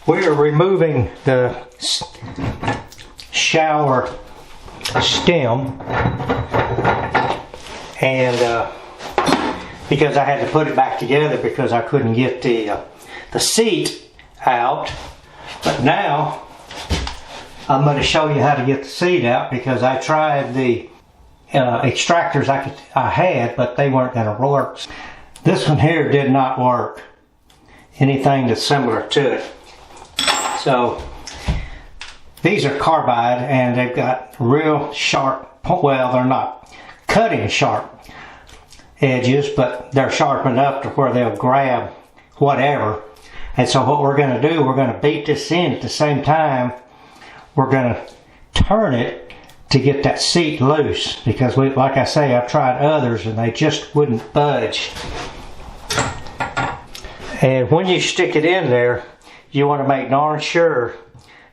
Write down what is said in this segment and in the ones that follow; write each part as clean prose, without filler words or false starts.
We're removing the shower stem, and because I had to put it back together because I couldn't get the seat out. But now I'm going to show you how to get the seat out, because I tried the extractors I had, but they weren't going to work. This one here did not work. Anything that's similar to it. So these are carbide, and they've got real sharp, well, they're not cutting sharp edges, but they're sharp enough to where they'll grab whatever. And so what we're going to do, we're going to beat this in at the same time. We're going to turn it to get that seat loose, because like I say, I've tried others and they just wouldn't budge. And when you stick it in there, you want to make darn sure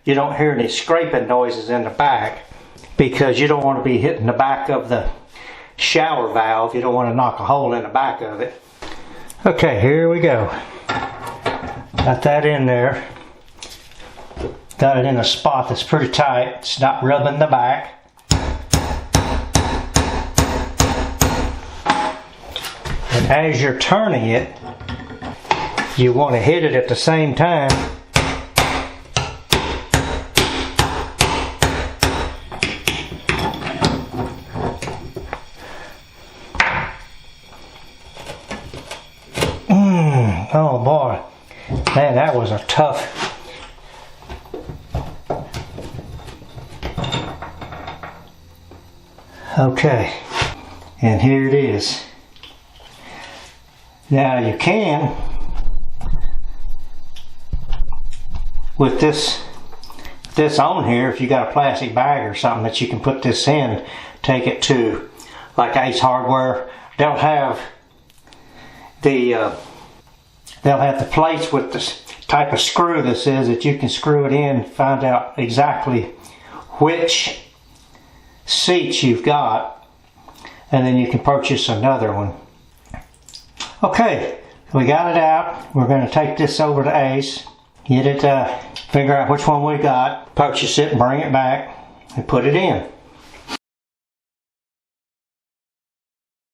you don't hear any scraping noises in the back, because you don't want to be hitting the back of the shower valve. You don't want to knock a hole in the back of it. Okay, here we go. Got that in there. Got it in a spot that's pretty tight. It's not rubbing the back. And as you're turning it, you want to hit it at the same time. Oh boy, man, that was a tough. Okay, and here it is. Now you can, with this on here, if you got a plastic bag or something that you can put this in, take it to like Ace Hardware. They'll have the plates with this type of screw this is, that you can screw it in, find out exactly which seats you've got, and then you can purchase another one. Okay, we got it out. We're going to take this over to Ace, get it, figure out which one we got, purchase it, and bring it back and put it in.